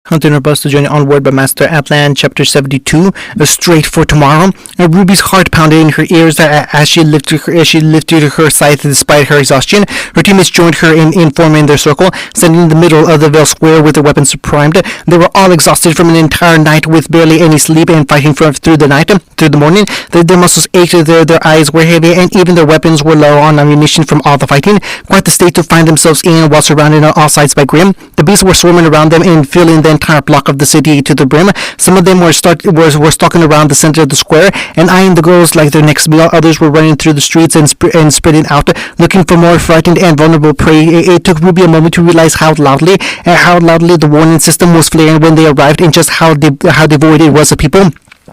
Hunter Bus to join Onward by Master Atlan, Chapter 72, Straight for Tomorrow. Ruby's heart pounded in her ears as she lifted her scythe despite her exhaustion. Her teammates joined her in forming their circle, standing in the middle of the Veil Square with their weapons primed. They were all exhausted from an entire night with barely any sleep and fighting through the morning. Their muscles ached, their eyes were heavy, and even their weapons were low on ammunition from all the fighting. Quite the state to find themselves in while surrounded on all sides by Grim. The beasts were swarming around them and filling the entire block of the city to the brim. Some of them were stalking around the center of the square and eyeing the girls like their next meal. Others were running through the streets and spreading out, looking for more frightened and vulnerable prey. It took Ruby a moment to realize how loudly the warning system was flaring when they arrived, and just how devoid it was of people.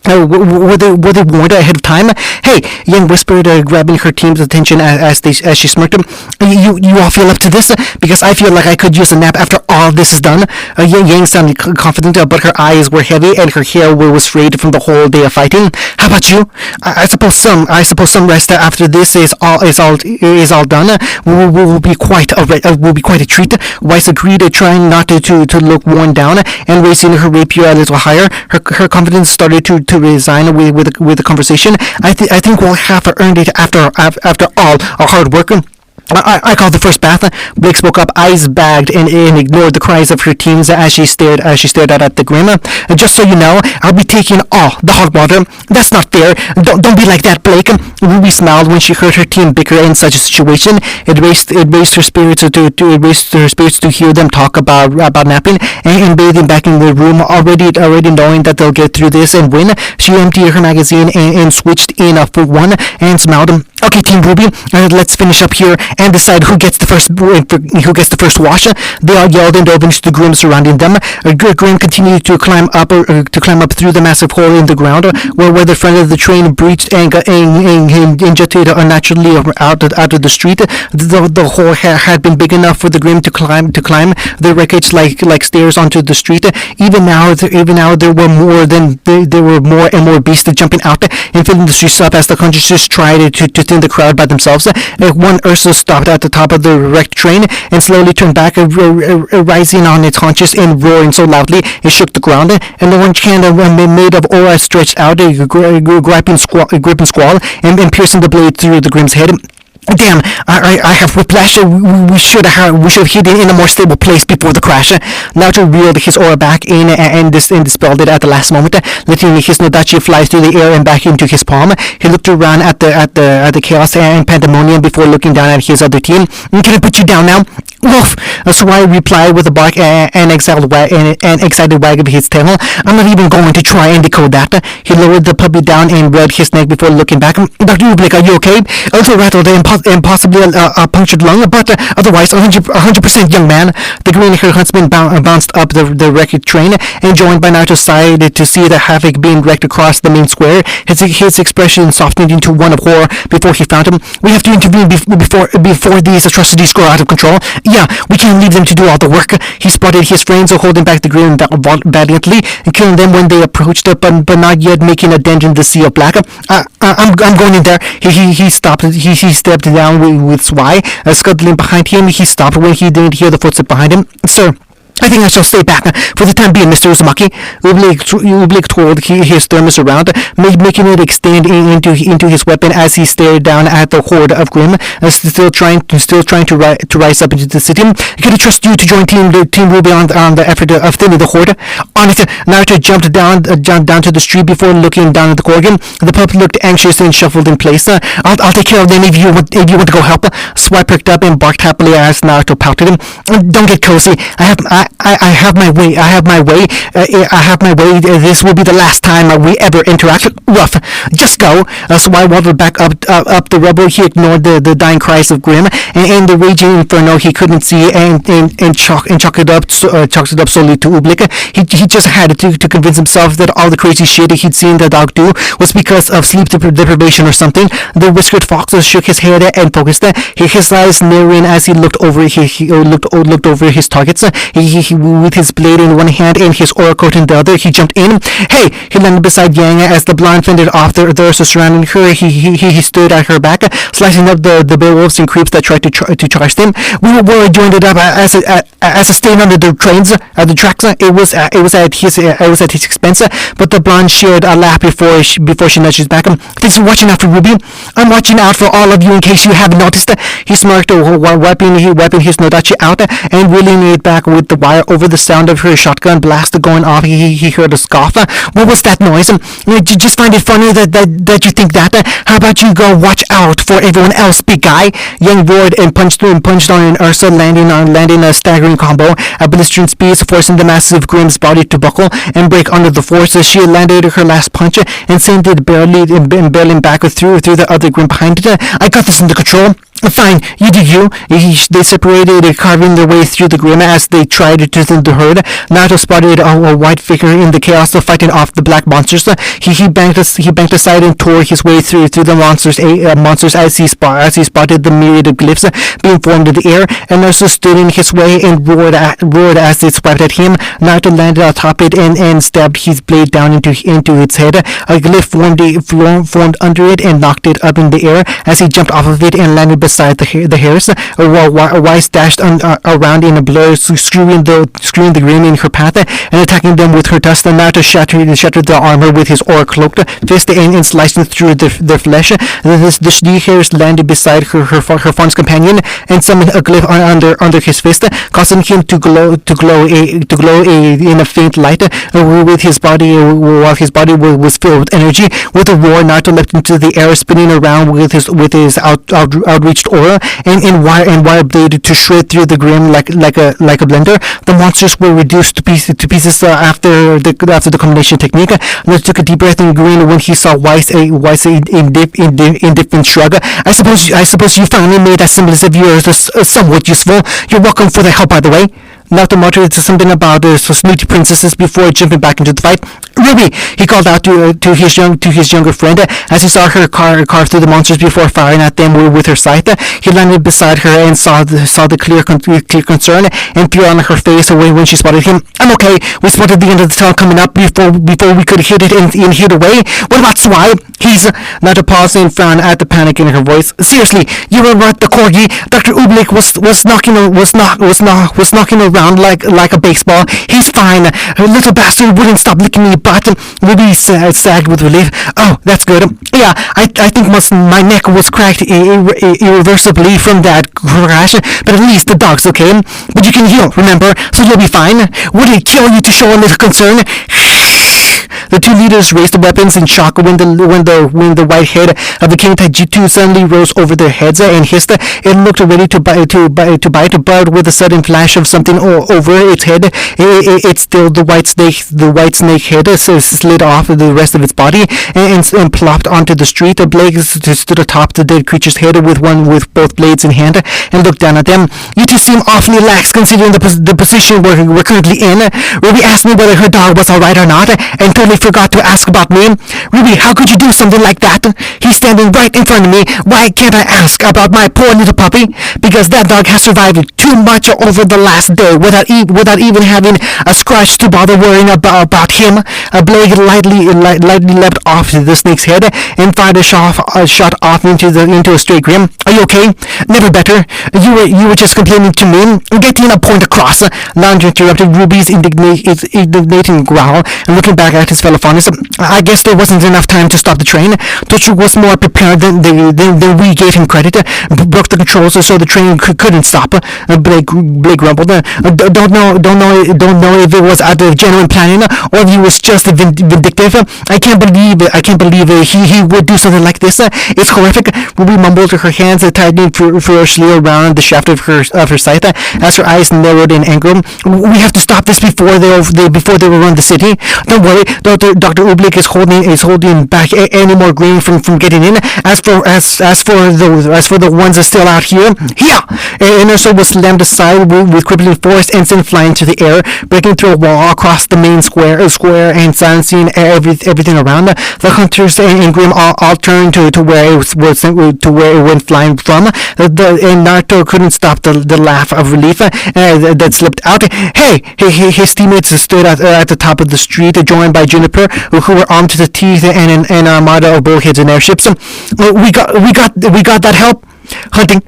Were they warned ahead of time? Hey, Yang whispered, grabbing her team's attention as she smirked. You all feel up to this? Because I feel like I could use a nap after all this is done. Yang sounded confident, but her eyes were heavy and her hair was frayed from the whole day of fighting. How about you? I suppose some rest after this is all done. Will be quite a treat. Weiss agreed, trying not to look worn down and raising her rapier a little higher. Her confidence started to resign with the conversation. I think we'll have earned it after all our hard work. I called the first bath. Blake spoke up, eyes bagged, and ignored the cries of her teams as she stared out at the Grim. Just so you know, I'll be taking all the hot water. That's not fair. Don't be like that, Blake. Ruby smiled when she heard her team bicker in such a situation. It raised her spirits to hear them talk about napping and bathing back in the room. Already knowing that they'll get through this and win, she emptied her magazine and switched in for one and smiled. Okay, Team Ruby, let's finish up here and decide who gets the first wash. They all yelled and dove into the Grim surrounding them. Grim continued to climb up through the massive hole in the ground where the front of the train breached and injected unnaturally out of the street. The hole had been big enough for the Grim to climb the wreckage like stairs onto the street. Even now there were more and more beasts jumping out and filling the streets up as the Conjuncers tried to thin the crowd by themselves. One Ursa stopped at the top of the wrecked train and slowly turned back, rising on its haunches and roaring so loudly it shook the ground. An orange hand made of aura stretched out, gripping Squall and piercing the blade through the Grim's head. Damn, I have whiplash. We should have hidden in a more stable place before the crash. Naruto reeled his aura back in and dispelled it at the last moment, letting his Nodachi fly through the air and back into his palm. He looked around at the chaos and pandemonium before looking down at his other team. Can I put you down now? Woof! Sawai replied with a bark and excited wag of his tail. I'm not even going to try and decode that. He lowered the puppy down and rubbed his neck before looking back. Dr. Ublik, are you okay? A little rattled and possibly a punctured lung, but otherwise 100% young man. The green-haired huntsman bounced up the wrecked train and joined by Naruto's side to see the havoc being wrecked across the main square. His expression softened into one of horror before he found him. We have to intervene before these atrocities grow out of control. Yeah, we can't leave them to do all the work. He spotted his friends holding back the Grim valiantly and killing them when they approached, but not yet making a dent in the sea of black. I'm going in there. He stopped. He stepped down with Sawai, scuttling behind him. He stopped when he didn't hear the footstep behind him. Sir, I think I shall stay back for the time being, Mr. Uzumaki. Ublik twirled his thermos around, making it extend into his weapon as he stared down at the horde of Grim, still trying to rise up into the city. Can I trust you to join Team Ruby on the effort of thinning the horde? On it, Naruto jumped down to the street before looking down at the Gorgon. The pup looked anxious and shuffled in place. I'll take care of them if you want to go help. Swipe perked up and barked happily as Naruto pouted him. Don't get cozy. I have my way. This will be the last time we ever interact. Rough. Just go. So I waddled back up the rubble. He ignored the dying cries of Grim and the raging inferno he couldn't see and chalked it up solely to Ublik. He just had to convince himself that all the crazy shit he'd seen the dog do was because of sleep deprivation or something. The whiskered fox shook his head and focused. His eyes narrowing as he looked over his targets. He with his blade in one hand and his aura coat in the other, he jumped in. Hey! He landed beside Yang as the blonde fended off the others surrounding her. He stood at her back, slicing up the beowulfs and creeps that tried to charge them. We were joined up as a stain under the trains, the tracks. It was at his expense, but the blonde shared a laugh before she nudged back. Thanks for watching out for Ruby. I'm watching out for all of you in case you haven't noticed. He smirked, wiping his nodachi out and reeling it back with the wire. Over the sound of her shotgun blast going off, he heard a scoff. What was that noise? You just find it funny that you think that. How about you go watch out for everyone else, big guy? Yang roared and punched on Ursa, landing a staggering combo at blistering speeds, forcing the massive Grimm's body to buckle and break under the force. She landed her last punch and sent it barreling back through the other Grimm behind it. I got this under control. Fine, you do you. They separated, carving their way through the Grimm as they tried to thin the herd. Naruto spotted a white figure in the chaos, fighting off the black monsters. He banked aside and tore his way through the monsters as he spotted the myriad of glyphs being formed in the air. And Ursa stood in his way and roared as it swiped at him. Naruto landed atop it and stabbed his blade down into its head. A glyph formed under it and knocked it up in the air as he jumped off of it and landed beside the hares. Wise dashed around in a blur, screwing the Grimm in her path and attacking them with her dust. Naruto shattered the armor with his aura-cloaked fist and slicing through their flesh. The she hares landed beside her fawn's companion and summoned a glyph under his fist, causing him to glow in a faint light with his body, while his body was filled with energy. With a roar, Naruto leapt into the air, spinning around with his outreached aura and wire blade to shred through the Grimm like a blender. The monsters were reduced to pieces after the combination technique. Naruto took a deep breath and grinned when he saw Wise indifferent shrug. I suppose you finally made that semblance of yours somewhat useful. You're welcome for the help, by the way. Naruto muttered something about snooty princesses before jumping back into the fight. Ruby! He called out to his younger friend as he saw her carve through the monsters before firing at them with her scythe. He landed beside her and saw the clear concern and fear on her face when she spotted him. I'm okay. We spotted the end of the tunnel coming up before we could hit it and hit away. What about Swai? He's... Naruto paused and frowned at the panic in her voice. Seriously, you were right, the corgi. Dr. Oobleck was knocking around like a baseball. He's fine. Her little bastard wouldn't stop licking me, but Ruby sagged with relief. Oh, that's good. Yeah, I think my neck was cracked irreversibly from that crash, but at least the dog's okay. But you can heal, remember, so you'll be fine. Would it kill you to show a little concern? The two leaders raised the weapons in shock when the white head of the King Taijutsu suddenly rose over their heads and hissed. It looked ready to bite, but with a sudden flash of something over its head, it still the white snake head slid off the rest of its body and plopped onto the street. The blade stood atop the dead creature's head with both blades in hand and looked down at them. You two seem awfully lax considering the position we're currently in. Ruby asked me whether her dog was alright or not, and totally forgot to ask about me. Ruby, how could you do something like that? He's standing right in front of me. Why can't I ask about my poor little puppy? Because that dog has survived too much over the last day without even having a scratch to bother worrying about him. A blade lightly leapt off the snake's head and fired a shot off into a stray Grimm. Are you okay? Never better. You were just complaining to me. Getting a point across. Lounge interrupted Ruby's indignating growl and looking back at his fellow fawners. I guess there wasn't enough time to stop the train. Tochu was more prepared than we gave him credit. Broke the controls so the train couldn't stop. Blake grumbled. Don't know if it was out of genuine planning or if he was just vindictive. I can't believe he would do something like this. It's horrific. Ruby mumbled, her hands tightening ferociously around the shaft of her scythe as her eyes narrowed in anger. We have to stop this before they overrun the city. Don't Dr. Oobleck is holding back any more grain from getting in. As for the ones that still out here, and her sword was slammed aside with crippling force and sent flying to the air, breaking through a wall across the main square and silencing everything around. The hunters and Grim all turned to where it went flying from. And Naruto couldn't stop the laugh of relief that slipped out. Hey! His teammates stood at the top of the street, joined by Juniper, who were armed to the teeth and an armada of bullheads and airships. We got that help. Hunting.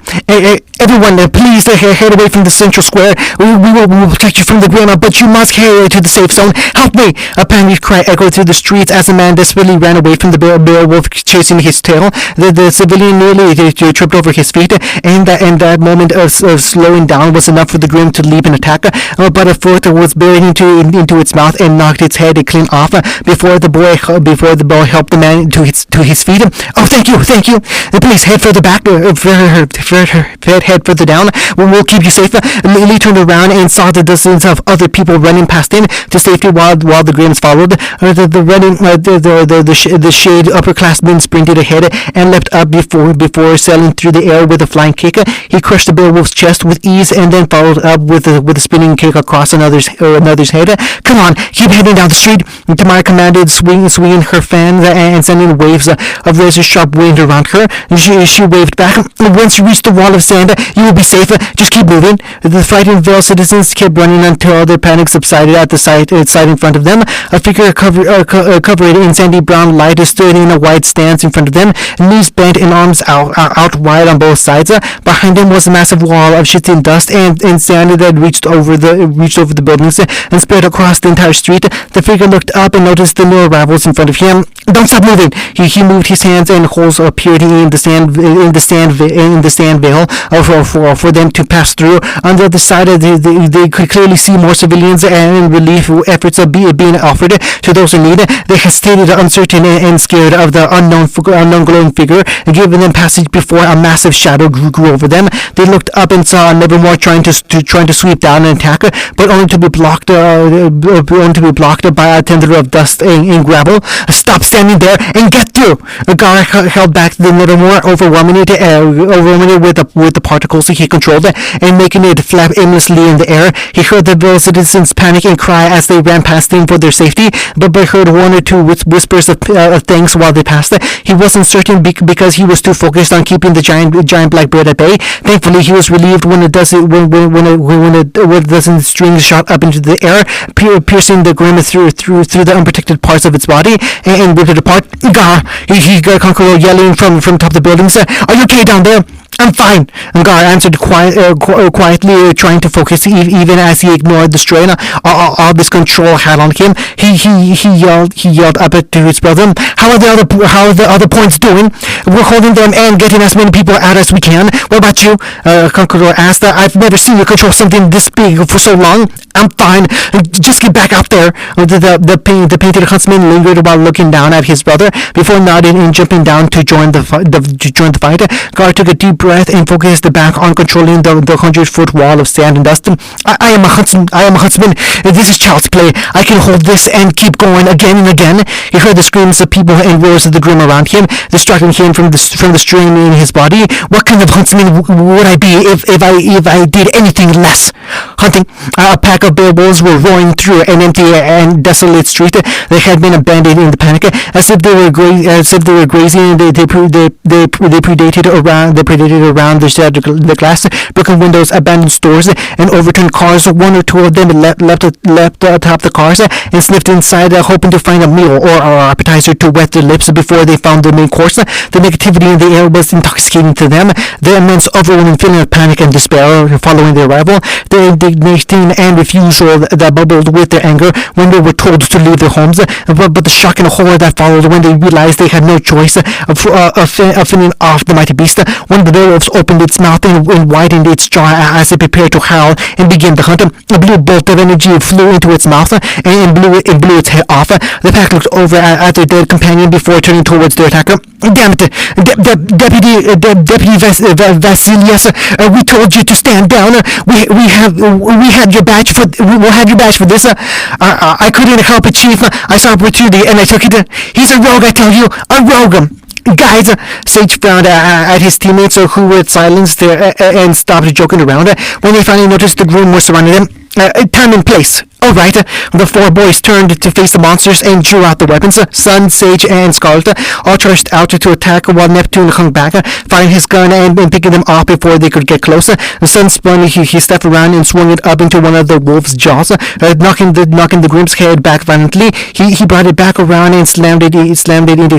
Everyone, please head away from the central square. We will protect you from the Grandma, but you must carry to the safe zone. Help me! A panicked cry echoed through the streets as a man desperately ran away from the Beowulf chasing his tail. The civilian nearly tripped over his feet, and that moment of slowing down was enough for the Grim to leap and attack. But a foot was buried into its mouth and knocked its head clean off before the boy helped the man to his feet. Oh, thank you. Please head further back. Head further down. We'll keep you safe. Lee turned around and saw the dozens of other people running past him to safety while the Grims followed. The shade upperclassman sprinted ahead and leapt up before sailing through the air with a flying kick. He crushed the Beowulf's chest with ease and then followed up with a spinning kick across another's head. Come on, keep heading down the street. Tamara commanded, swinging her fan and sending waves of razor-sharp wind around her. She waved back. Once you reach the wall of sand, you will be safe. Just keep moving. The frightened Vale citizens kept running until their panic subsided at the sight in front of them. A figure covered in sandy brown light stood in a wide stance in front of them, knees bent and arms out wide on both sides. Behind him was a massive wall of shifting dust and sand that reached over the buildings and spread across the entire street. The figure looked up and noticed the new arrivals in front of him. Don't stop moving! He moved his hands, and holes appeared in the sand veil for them to pass through. On the other side, they could clearly see more civilians and relief efforts being offered to those in need. They hesitated, uncertain and scared of the unknown glowing figure, giving them passage before a massive shadow grew over them. They looked up and saw Nevermore trying to sweep down and attack, but only to be blocked by a tender of dust and gravel. Stop standing there and get through! Gara held back the Nevermore, overwhelming it with the particles he controlled and making it flap aimlessly in the air. He heard the citizens panic and cry as they ran past him for their safety, but heard one or two whispers of thanks while they passed. He wasn't certain because he was too focused on keeping the giant black bird at bay. Thankfully, he was relieved when a dozen strings shot up into the air, piercing the Grim through the unprotected parts of its body and ripped it apart. Gar! He got Conqueror yelling from top of the buildings. Are you okay down there? I'm fine. Gar answered quietly, trying to focus even as he ignored the strain all this control had on him. He yelled up to his brother. How are the other points doing? We're holding them and getting as many people out as we can. What about you? Conqueror asked. I've never seen you control something this big for so long. I'm fine. Just get back out there. The painted huntsman lingered while looking down at his brother before nodding and jumping down to join the fight. Gar took a deep breath and focused back on controlling the 100-foot wall of sand and dust. I am a huntsman. This is child's play. I can hold this and keep going again and again. He heard the screams of people and roars of the Grim around him, distracting him from the strain in his body. What kind of huntsman would I be if I did anything less? Hunting. A pack of Beowulfs were roaring through an empty and desolate street. They had been abandoned in the panic, as if they were grazing. They predated around the glass, broken windows, abandoned stores, and overturned cars. One or two of them leapt atop the cars and sniffed inside, hoping to find a meal or appetizer to wet their lips before they found the main course. The negativity in the air was intoxicating to them. The immense, overwhelming feeling of panic and despair following their arrival, the indignation and refusal that bubbled with their anger when they were told to leave their homes, but the shock and horror that followed when they realized they had no choice of fending off the mighty beast. One of the werewolf opened its mouth and widened its jaw as it prepared to howl and begin the hunt. A blue bolt of energy flew into its mouth and blew its head off. The pack looked over at their dead companion before turning towards their attacker. Damn it, Deputy Vasilius, we told you to stand down. We had your badge for this. I couldn't help it, Chief. I saw opportunity and I took it. He's a rogue, I tell you, a rogue. Guys, Sage frowned at his teammates who were silenced and stopped joking around when they finally noticed the groom was surrounding them. Time and place. Alright, the four boys turned to face the monsters and drew out the weapons. Sun, Sage, and Scarlet all charged out to attack while Neptune hung back, firing his gun and picking them off before they could get close. The Sun spun, he stepped around and swung it up into one of the wolf's jaws, knocking the groom's head back violently. He brought it back around and slammed it into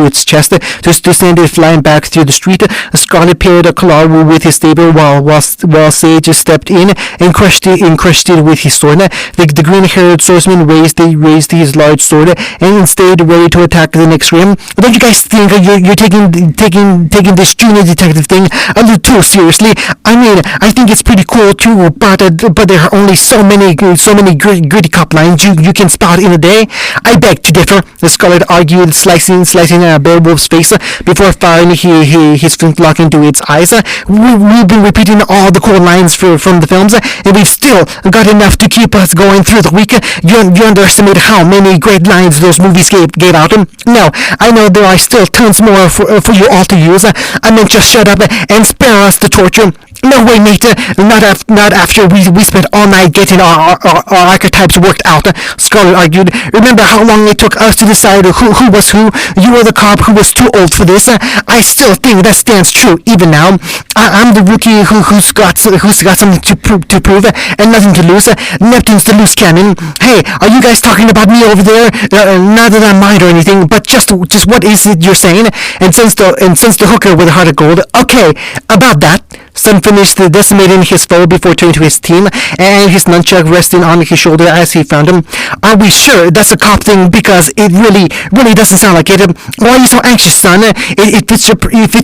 its chest to send it flying back through the street. Scarlet parried a claw with his saber while Sage stepped in and crushed it with his sword. The green-haired swordsman raised his large sword and stayed ready to attack the next room. Don't you guys think you're taking this junior detective thing a little too seriously? I mean, I think it's pretty cool too, but there are only so many gritty cop lines you can spout in a day. I beg to differ, the Scarlet argued, slicing a werewolf's face before firing his flintlock into its eyes. We've been repeating all the cool lines from the films, and we've still got enough to keep us going through the week. You underestimate how many great lines those movies gave out. No, I know there are still tons more for you all to use. I mean, just shut up and spare us the torture. No way, mate. Not after we spent all night getting our archetypes worked out, Scarlet argued. Remember how long it took us to decide who was who? You were the cop who was too old for this. I still think that stands true even now. I'm the rookie who's got something to prove and nothing to lose. Neptune's the loose cannon. Hey, are you guys talking about me over there? Not that I mind or anything, but just what is it you're saying? And since the hooker with a heart of gold, okay, about that. Sun finished decimating his foe before turning to his team, and his nunchuck resting on his shoulder as he found him. Are we sure that's a cop thing? Because it really doesn't sound like it. Why are you so anxious, son? It fits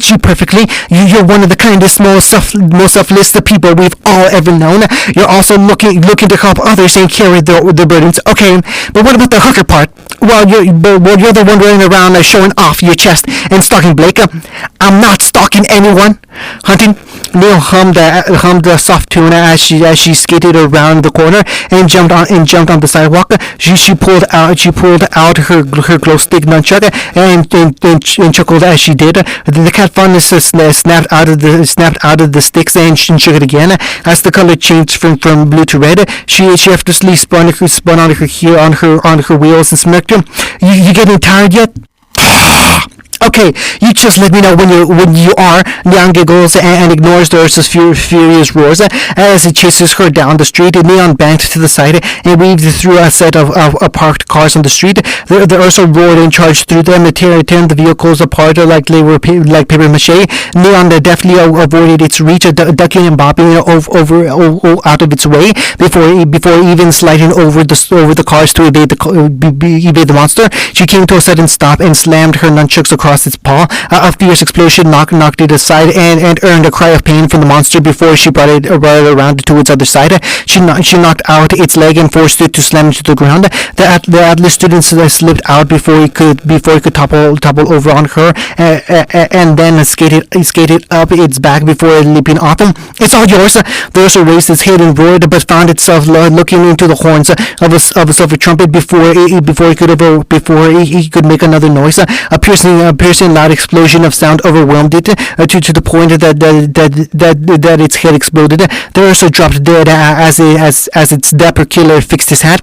you perfectly. You're one of the kindest, most selfless people we've all ever known. You're also looking to help others and carry the burdens. Okay, but what about the hooker part? Well, you're the one running around showing off your chest and stalking Blake. I'm not stalking anyone. Hunting. Neil hummed a soft tune as she skated around the corner and jumped on the sidewalk. She pulled out her glow stick nunchuck and chuckled as she did. The cat fondness snapped out of the sticks and shook it again as the color changed from blue to red. She effortlessly spun on her wheels and smirked. You getting tired yet? Okay, you just let me know when you are. Neon giggles and ignores the Ursa's furious roars as it chases her down the street. Neon banked to the side and weaved through a set of parked cars on the street. The Ursa roared and charged through them, tearing the vehicles apart like they were like paper mache. Neon deftly avoided its reach, ducking and bobbing over out of its way before even sliding over the cars to evade the monster. She came to a sudden stop and slammed her nunchucks across its paw. A fierce explosion knocked it aside and earned a cry of pain from the monster before she brought it around to its other side. She knocked out its leg and forced it to slam into the ground. The Atlas student slipped out before he could topple over on her and then skated up its back before leaping off him. It's all yours. The Ursa raised its head and roared, but found itself looking into the horns of a silver trumpet before he could make another noise. A piercing loud explosion of sound overwhelmed it to the point that its head exploded. The Ursa dropped dead as its dapper killer fixed his hat.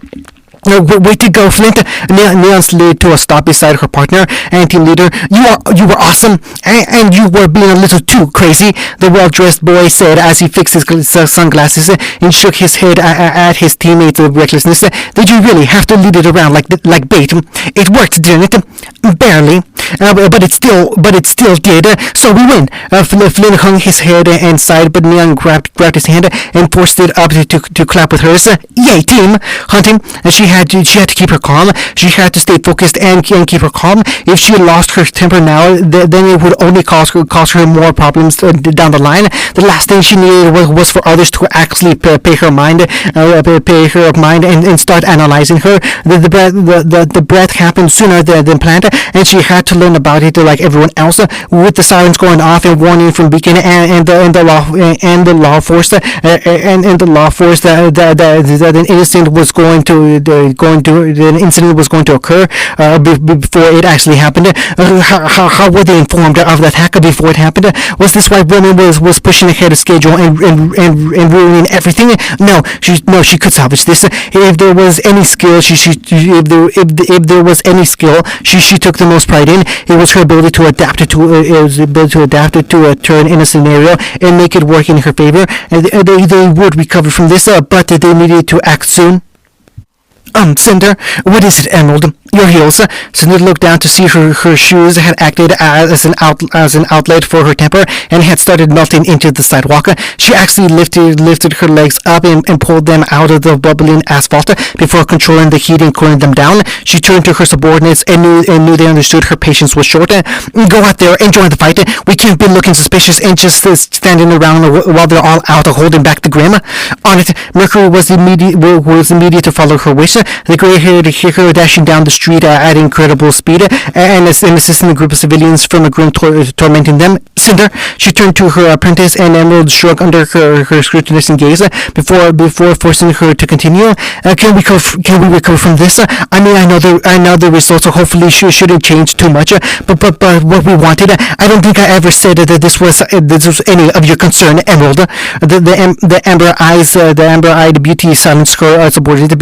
Way to go, Flint. Neon slid to a stop beside her partner and team leader. You were awesome, and you were being a little too crazy, the well-dressed boy said as he fixed his sunglasses and shook his head at his teammates' recklessness. Did you really have to lead it around like bait? It worked, didn't it? Barely, but it still did. So we win. Flynn hung his head and sighed, but Neon grabbed his hand and forced it up to clap with hers. Yay, team! Hunting. She had to keep her calm. She had to stay focused and keep her calm. If she lost her temper now, then it would only cause her more problems down the line. The last thing she needed was for others to actually pay her mind and start analyzing her. The breath happened sooner than planned, and she had to learn about it like everyone else. With the sirens going off and warning from Beacon and the law force that an incident was going to occur before it actually happened. How were they informed of the attack before it happened? Was this why woman was pushing ahead of schedule and ruining everything? No, she could salvage this. If there was any skill, she took the most pride in. It was her ability to adapt it to a turn in a scenario and make it work in her favor. And they would recover from this, but they needed to act soon. Cinder, what is it, Emerald? Your heels. Cinder looked down to see her shoes had acted as an outlet for her temper and had started melting into the sidewalk. She actually lifted her legs up and pulled them out of the bubbling asphalt before controlling the heat and cooling them down. She turned to her subordinates and knew they understood her patience was short. Go out there and join the fight. We can't be looking suspicious and just standing around while they're all out holding back the grim. On it, Mercury was immediate to follow her wish. The gray-haired hero dashing down the street at incredible speed and assisting a group of civilians from a grim tormenting them. Cinder, she turned to her apprentice, and Emerald shrugged under her scrutinizing gaze before forcing her to continue. Can we recover from this? I mean, I know the results hopefully shouldn't change too much, but what we wanted, I don't think I ever said that this was any of your concern, Emerald. The amber-eyed beauty silenced her subordinates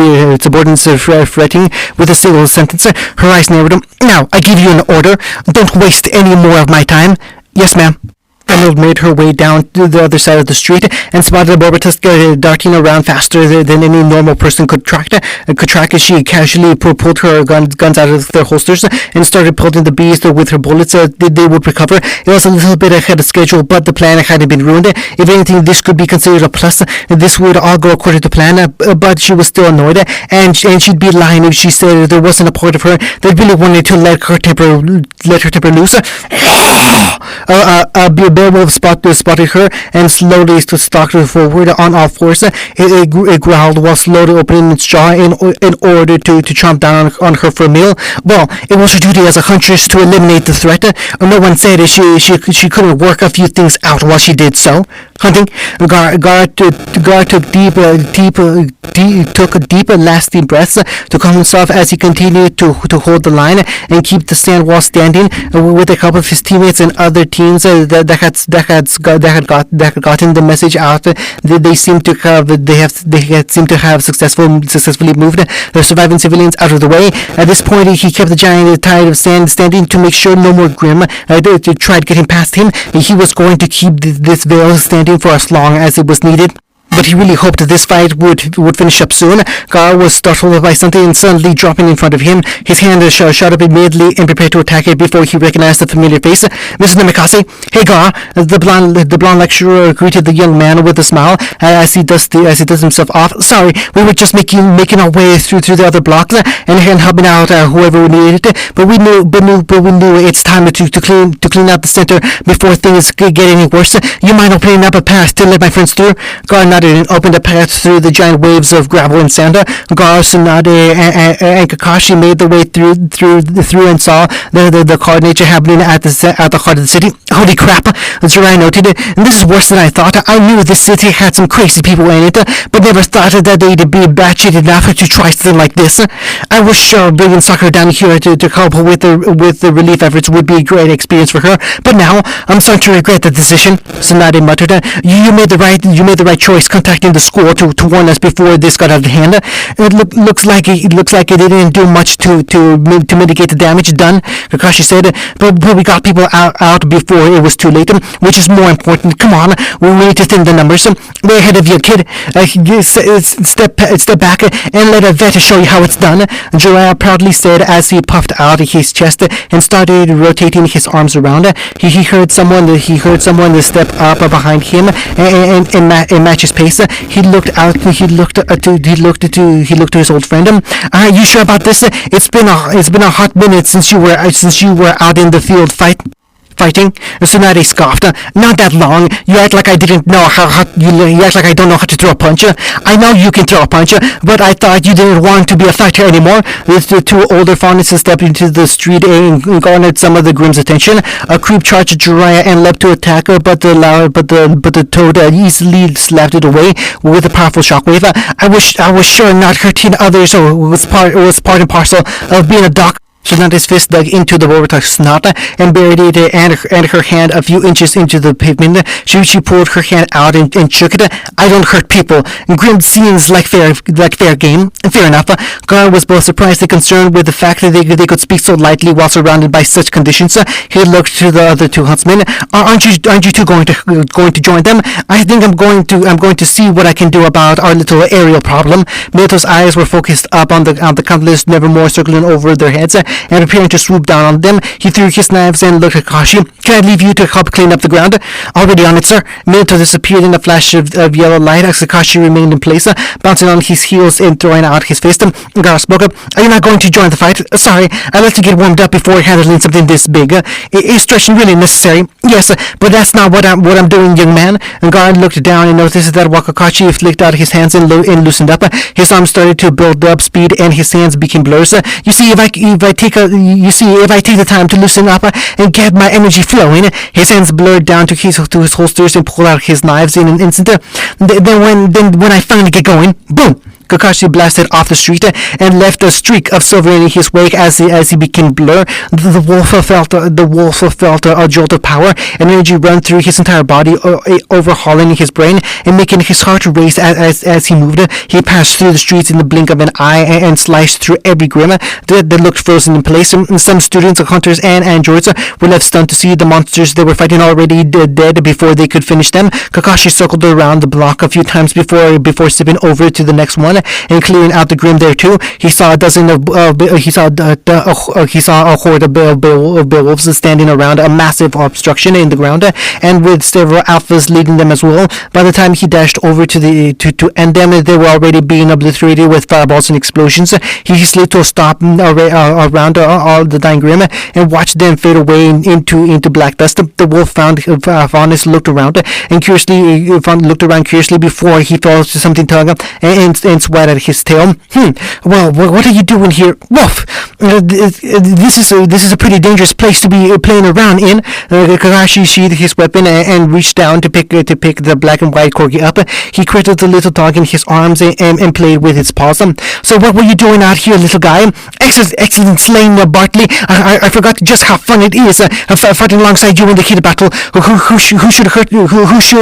fretting with a single sentence. Her eyes narrowed. Now, I give you an order. Don't waste any more of my time. Yes, ma'am. Emerald made her way down to the other side of the street and spotted a Barbatus darting around faster than any normal person could track as she casually pulled her guns out of their holsters and started pulling the bees with her bullets. They would recover. It was a little bit ahead of schedule, but the plan hadn't been ruined. If anything, this could be considered a plus. This would all go according to plan, but she was still annoyed, and she'd be lying if she said there wasn't a part of her that really wanted to let her temper loose. Beowulf spotted her and slowly stalked forward on all fours. It growled while slowly opening its jaw in order to chomp down on her for a meal. Well, it was her duty as a huntress to eliminate the threat. No one said she couldn't work a few things out while she did so. Hunting, Gar took deep lasting breaths to calm himself as he continued to hold the line and keep the sand wall standing with a couple of his teammates and other teams that had gotten the message out. They seemed to have successfully moved the surviving civilians out of the way. At this point, he kept the giant tide of sand standing to make sure no more Grim tried getting past him. He was going to keep this veil standing for as long as it was needed. But he really hoped that this fight would finish up soon. Gar was startled by something suddenly dropping in front of him. His hand shot up immediately and prepared to attack it before he recognized the familiar face. Mrs. Namikaze. Hey, Gar. The blonde lecturer greeted the young man with a smile as he dust himself off. Sorry, we were just making our way through the other blocks and helping out whoever we needed it. But we knew it's time to clean out the center before things get any worse. You mind opening up a path to let my friends through? Gar nodded and opened a path through the giant waves of gravel and sand. Gar, Tsunade, and Kakashi made their way through and saw the carnage happening at the heart of the city. Holy crap, Zerai noted. This is worse than I thought. I knew this city had some crazy people in it, but never thought that they'd be batshit enough to try something like this. I was sure bringing Sakura down here to help with the relief efforts would be a great experience for her, but now I'm starting to regret the decision. Tsunade muttered. You made the right choice contacting the school to warn us before this got out of hand. It looks like it didn't do much to mitigate the damage done, Kakashi said, but we got people out before it was too late, which is more important. Come on, we need to thin the numbers. We're ahead of you, kid. Step back and let a vet show you how it's done, Jiraiya proudly said as he puffed out his chest and started rotating his arms around. He heard someone step up behind him and match his pace. He looked to his old friend. Are you sure about this? It's been a hot minute since you were out in the field fighting. Tsunade scoffed. Not that long. You act like I didn't know you act like I don't know how to throw a punch. I know you can throw a punch, but I thought you didn't want to be a fighter anymore. The two older faunists stepped into the street and garnered some of the Grimm's attention. A creep charged Jiraiya and leapt to attack her, but the toad easily slapped it away with a powerful shockwave. I was sure not hurting others was part and parcel of being a doctor. Tsunade's fist dug into the Boruto's snot and buried it and her hand a few inches into the pavement. She pulled her hand out and shook it. I don't hurt people. Grim seems like fair game. Fair enough. Gar was both surprised and concerned with the fact that they could speak so lightly while surrounded by such conditions. He looked to the other two huntsmen. Aren't you two going to join them? I think I'm going to see what I can do about our little aerial problem. Mito's eyes were focused up on the countless nevermore circling over their heads and preparing to swoop down on them. He threw his knives and looked at Kakashi. Can I leave you to help clean up the ground? Already on it, sir. Minato disappeared in a flash of yellow light as Kakashi remained in place, bouncing on his heels and throwing out his fist. Gara spoke up. Are you not going to join the fight? Sorry, I like to get warmed up before handling something this big. Is stretching really necessary? Yes, but that's not what I'm doing, young man. And Gara looked down and noticed that while Kakashi flicked out his hands and loosened up, his arms started to build up speed and his hands became blurs. You see, if I take the time to loosen up and get my energy flowing, his hands blurred down to his holsters and pulled out his knives in an instant. Then when I finally get going, boom! Kakashi blasted off the street and left a streak of silver in his wake as he became blur. The wolf felt a jolt of power and energy run through his entire body, overhauling his brain and making his heart race as he moved. He passed through the streets in the blink of an eye and sliced through every grim that looked frozen in place. Some students, hunters, and androids were left stunned to see the monsters they were fighting already dead before they could finish them. Kakashi circled around the block a few times before stepping over to the next one and clearing out the grim there too. He saw a horde of beowulfs standing around a massive obstruction in the ground, and with several alphas leading them as well. By the time he dashed over to end them, they were already being obliterated with fireballs and explosions. He slid to a stop around all the dying grim and watched them fade away into black dust. The wolf faunus looked around curiously before he felt something tug and sweat at his tail. Well, what are you doing here, Wolf? This is a pretty dangerous place to be playing around in. Kakashi sheathed his weapon and reached down to pick the black and white corgi up. He cradled the little dog in his arms and played with its paws. So what were you doing out here, little guy? Excellent slaying, Bartley. I forgot just how fun it is fighting alongside you in the heated battle. Who should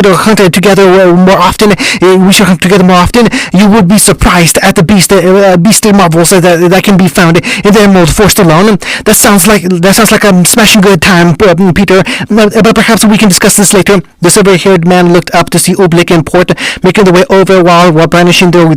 hunt together more often? We should hunt together more often. You would be surprised at the beastly marvels that can be found in the Emerald Forest alone. That sounds like a smashing good time, Peter. But perhaps we can discuss this later. The silver-haired man looked up to see Oblique and Port making their way over while brandishing their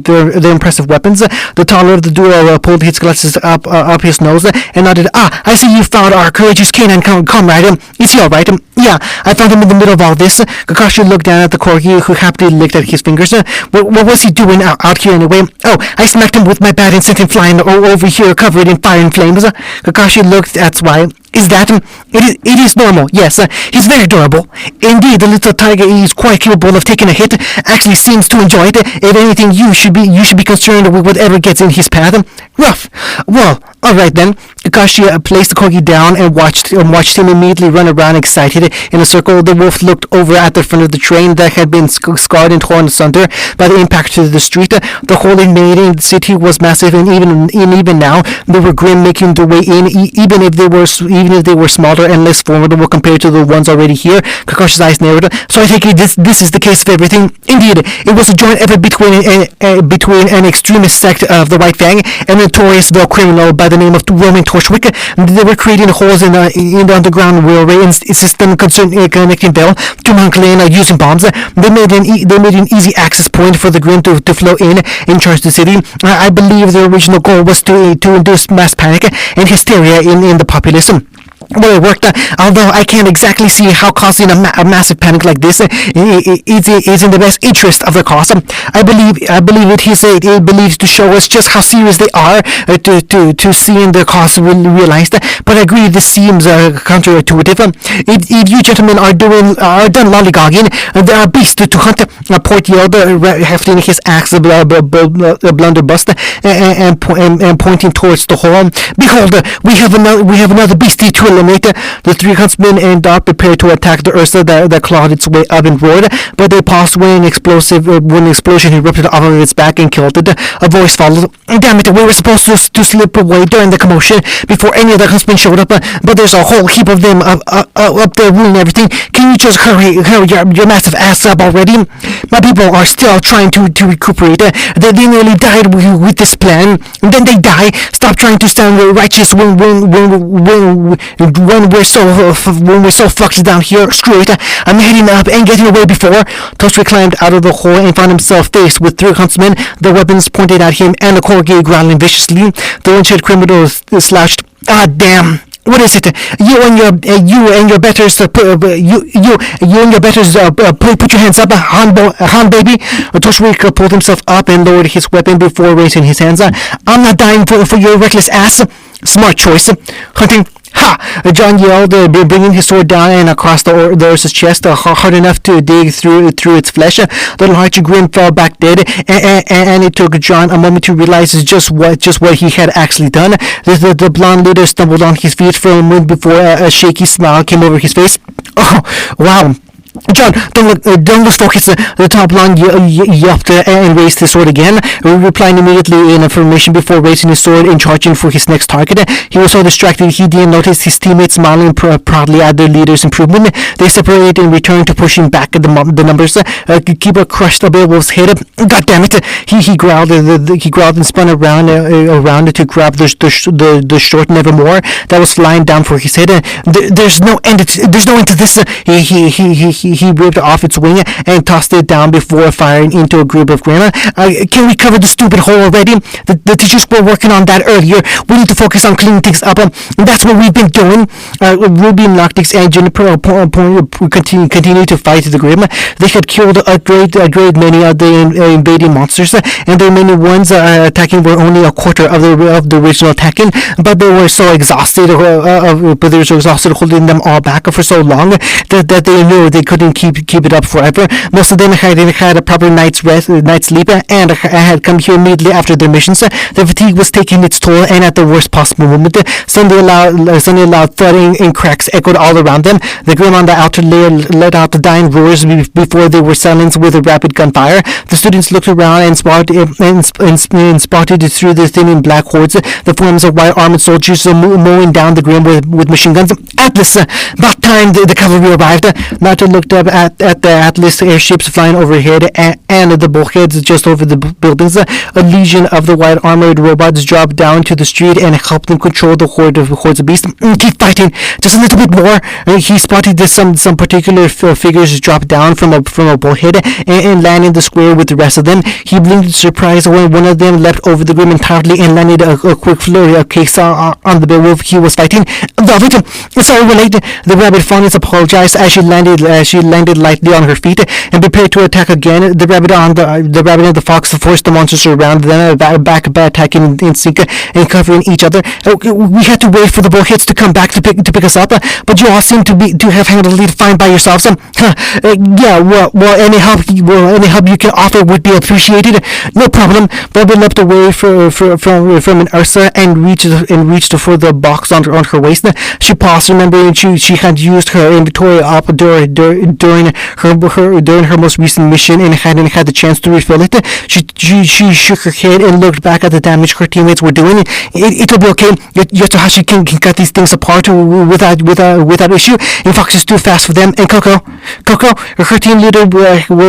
impressive weapons. The taller of the duo pulled his glasses up his nose and nodded. I see you found our courageous canine comrade. Is he all right? Yeah, I found him in the middle of all this. Kakashi looked down at the corgi, who happily licked at his fingers. What was he doing out here anyway? Oh, I smacked him with my bat and sent him flying over here, covered in fire and flames. Kakashi looked at Zwei. Is that him? It is normal, yes. He's very adorable. Indeed, the little tiger is quite capable of taking a hit. Actually seems to enjoy it. If anything, you should be concerned with whatever gets in his path. Rough. Well, alright then. Kakashi placed the corgi down and watched him immediately run around excited in a circle. The wolf looked over at the front of the train that had been scarred and torn asunder by the impact to the street. The hole it made in the city was massive, and even now they were grim, making their way in, even if they were smaller and less formidable compared to the ones already here. Kakashi's eyes narrowed. So I think this is the case of everything. Indeed, it was a joint effort between an extremist sect of the White Fang and a notorious war criminal by the name of Roman Torchwick. They were creating holes in the underground railway system connecting Bell to Mount Lane using bombs. They made an easy access point for the Grim to flow in and charge the city. I believe their original goal was to induce mass panic and hysteria in the populace. Well, it worked, although I can't exactly see how causing a massive panic like this is in the best interest of the cause. I believe it believes to show us just how serious they are to seeing their cause realized. But I agree this seems counterintuitive. If you gentlemen are done lollygagging, there are beasts to hunt. Port yelled, hefting his axe blunderbuss and pointing towards the hole. Behold, we have another beast to eliminate. The three huntsmen and Doc prepared to attack the Ursa that clawed its way up and roared, but they paused when an explosion erupted off of its back and killed it. A voice followed. Damn it, we were supposed to slip away during the commotion before any of the huntsmen showed up, but there's a whole heap of them up there ruining everything. Can you just hurry your massive ass up already? My people are still trying to recuperate. They nearly died with this plan, and then they die. Stop trying to stand righteous when we're so fucked down here. Screw it. I'm heading up and getting away before. Toshri climbed out of the hole and found himself faced with three huntsmen, their weapons pointed at him, and the corgi growling viciously. The windshield criminal slouched. Ah, damn. What is it? You and your betters, put your hands up, Han baby. Toshri pulled himself up and lowered his weapon before raising his hands. I'm not dying for your reckless ass. Smart choice. Hunting. Ha! John yelled, bringing his sword down and across the Ursa's chest, hard enough to dig through its flesh. The large Grim fell back dead, and it took John a moment to realize just what he had actually done. The blonde leader stumbled on his feet for a moment before a shaky smile came over his face. Oh, wow. John, don't lose focus. The top blonde yelped and raised his sword again, replying immediately in affirmation before raising his sword and charging for his next target. He was so distracted he didn't notice his teammates smiling proudly at their leader's improvement. They separated and returned to pushing back the numbers. Kiba crushed the beowulf's head. God damn it! He growled. He growled and spun around to grab the short Nevermore that was flying down for his head. There's no end to this. He ripped off its wing and tossed it down before firing into a group of Grandma. Can we cover the stupid hole already? The teachers were working on that earlier. We need to focus on cleaning things up. That's what we've been doing. Ruby, Noctix, and Juniper continue to fight the Grim. They had killed a great many of the invading monsters, and the many ones attacking were only a quarter of the original attacking. But they were so exhausted, holding them all back for so long that they knew they couldn't keep it up forever. Most of them had a proper night's sleep, and had come here immediately after their missions. The fatigue was taking its toll, and at the worst possible moment, suddenly loud thudding and cracks echoed all around them. The Grim on the outer layer let out the dying roars before they were silenced with a rapid gunfire. The students looked around and spotted through the thinning black hordes the forms of white armored soldiers mowing down the Grim with machine guns. Atlas! About time the cavalry arrived. Naruto looked up at the Atlas airships flying overhead and the bulkheads just over the buildings. A legion of the white armored robots dropped down to the street and helped them control the hordes of beasts. Keep fighting, just a little bit more. He spotted some particular figures drop down from a bulkhead and land in the square with the rest of them. He blinked in surprise when one of them leapt over the Grim entirely and landed a quick flurry of cakes on the beowulf he was fighting. Love it. Sorry, we're late. The rabbit fawness apologized as she landed she landed lightly on her feet and prepared to attack again. The rabbit and the fox forced the monsters around them, back attacking in sync and covering each other. We had to wait for the bullheads to come back to pick us up, but you all seem to have handled it fine by yourselves. Yeah, well, any help you can offer would be appreciated. No problem. Barbara leapt away from an Ursa and reached for the box on her waist. She paused, remembering she had used her inventory up during her most recent mission and hadn't had the chance to refill it. She shook her head and looked back at the damage her teammates were doing. It'll be okay. Yotohashi can cut these things apart without issue. And Fox is too fast for them. And Coco, her team leader